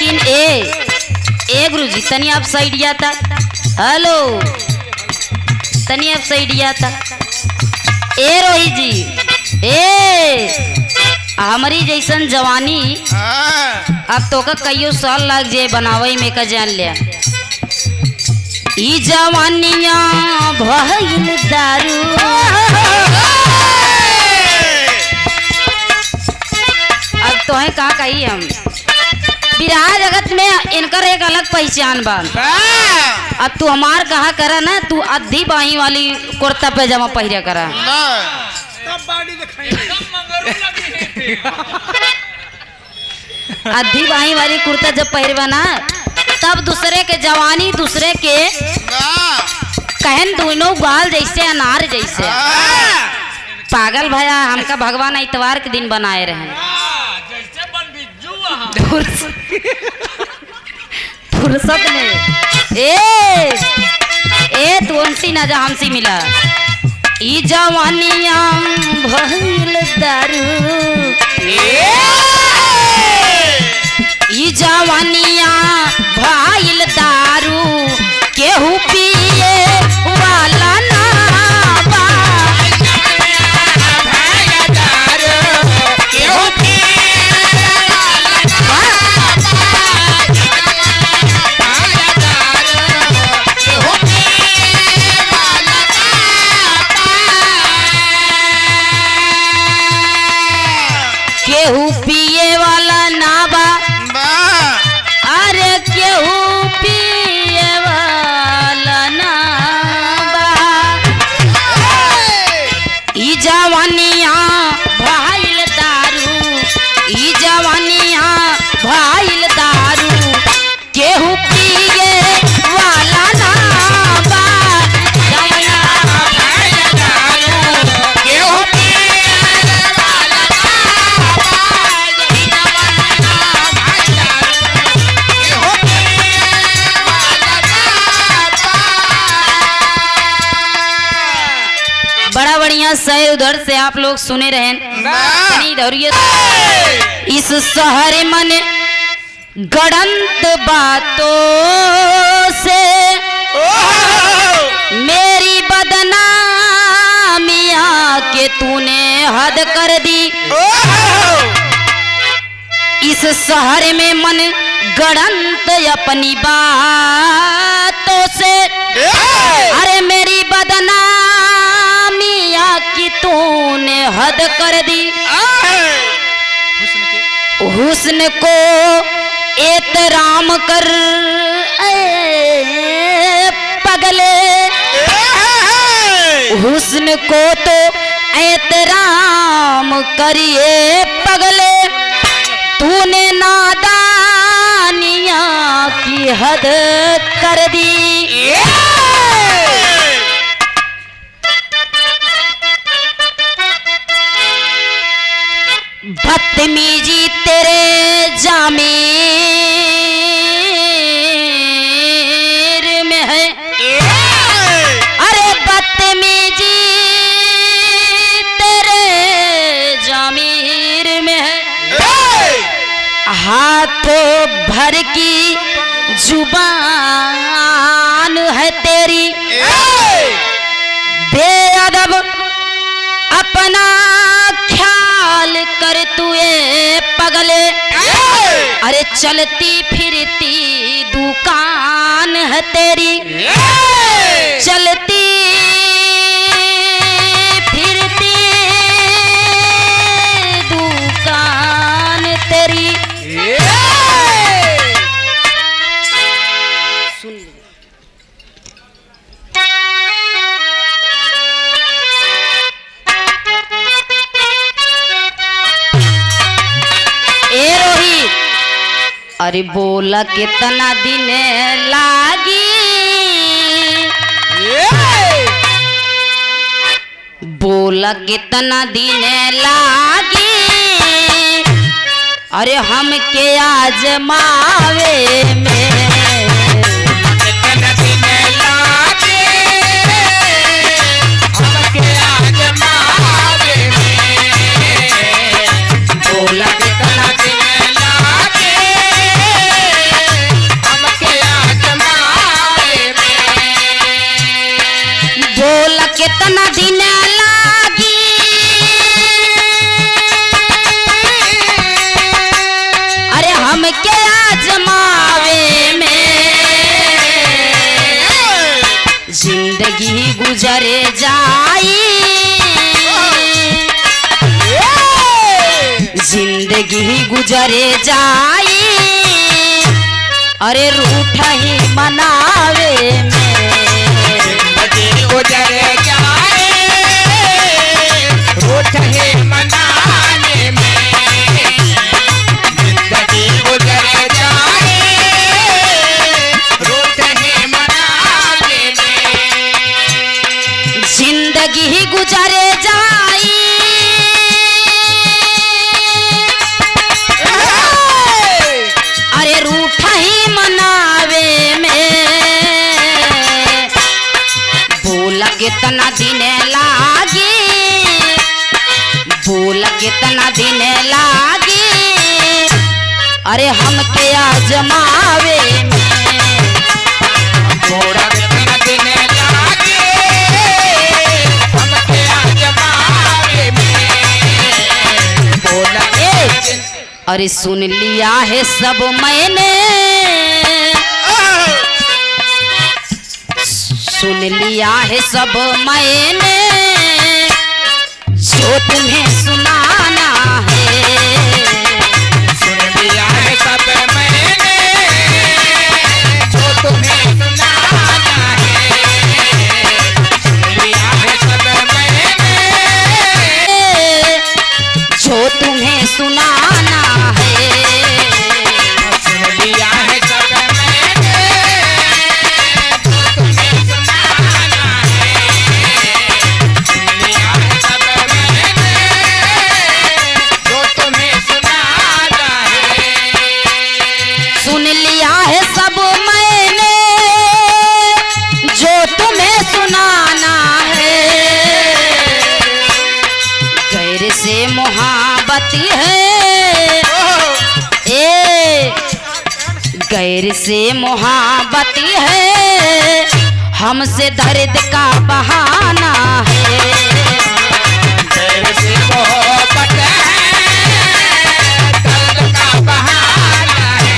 लेकिन ए गुरुजी तनी आप साइड जाता। हेलो तनी आप साइड जाता। ए रोहित जी हमारी जैसन जवानी अब तो का कईयो साल लग जाए बनावे में का जान लिया। ई जवानिया भइल दारू अब तो है का कही हम बिरहा जगत में इनकर एक अलग पहचान बा। अब तू हमार कहा करा ना तू आधी बाही वाली कुर्ता पैजामा पहिरा करा। आधी बाही वाली कुर्ता जब पहिरवा ना तब दूसरे के जवानी दूसरे के कहन दोनों गाल जैसे अनार जैसे। पागल भया हमका भगवान इतवार के दिन बनाए रहे फुर्सत में। तू हमसी ना जा हमसी मिला। ई जवानिया भइल दारू ई जवानिया भइल दारू केहू पिए वाला ना बा। केहू पिए वाला ना बा। अरे केहू पिए वाला ना बा। ई जवानिया भइल दारू ई जवानिया भइल दारू केहू पिए वाला ना बा। बड़ा बढ़िया शहर उधर से आप लोग सुने रहे। इस शहर मन गड़ंत बातों से मेरी बदनामिया के तूने हद कर दी। इस शहर में मन गड़ंत अपनी बातों से अरे मेरी बदनामिया की तूने हद कर दी। हुस्न को एहतराम कर पगले हुस्न को तो एहतराम करिए पगले तूने नादानिया की हद कर दी। बदतमीजी तेरे जामिर में है। अरे बदतमीजी तेरे जामिर में है। हाथों भर की जुबान है तेरी बेअदब अपना ख्याल कर तुए पगले। अरे चलती फिरती दुकान है तेरी चलती फिरती दुकान तेरी। सुन ली अरे बोला कितना दिन लागी बोला कितना दिन लागी अरे हम के आजमावे में कितना दिन लागी हम के आजमावे में बोला कितना दिन लागी गुजरे जाई अरे रूठ ही मनावे में जिंदगी गुजरे जाए रूठ ही मनाने में जिंदगी गुजरे जाए रूठ ही मनाने में जिंदगी ही गुजरे जाई अरे रूठ ही मनावे में भूल कितना दिन लागी भूल कितना दिन लागी अरे हमके आजमावे में थोड़ा कितना दिन लागे हमके आजमावे में बोला अरे सुन लिया है सब मैंने सुन लिया है सब मैंने जो तुम्हें सुनाना है सुन लिया है सब मैंने जो तुम्हें सुनाना है सुन लिया है सब मैंने जो तुम्हें सुनाना है सुन लिया है सब मैंने जो तुम्हें सुनाना है सुन लिया है सब मैंने जो तुम्हें सुनाना है सुन लिया है सब मैंने जो तुम्हें सुनाना है गैर से मोहब्बत है ए गैर से मोहब्बत है हमसे दर्द का बहाना है तेरे से मोहब्बत है दर्द का बहाना है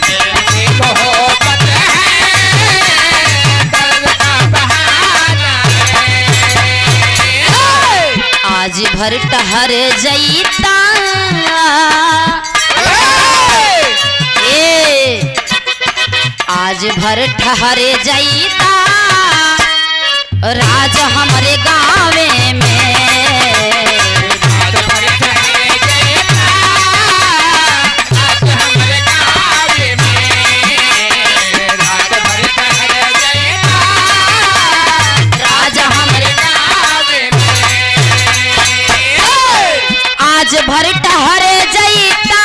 तेरे से मोहब्बत है दर्द का बहाना है आज भर टहर जईता ए आज भर ठहर जईता राज हमरे गावे में आज भर ठहरे जयता आज हमारे गाँव में रात भर ठहरे जयता राज हमरे गाँव में आज भर टहर जईता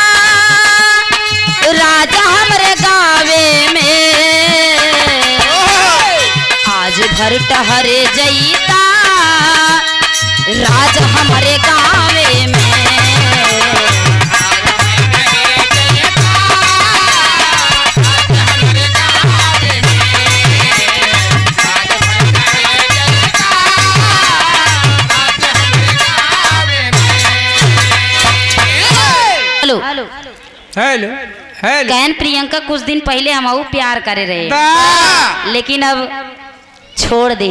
राज हमरे गावे में आज भर टहर जईता राज हमरे गावे में हेलो हेलो हेलो कहन प्रियंका कुछ दिन पहले हम प्यार करे रहे बा लेकिन अब छोड़ दे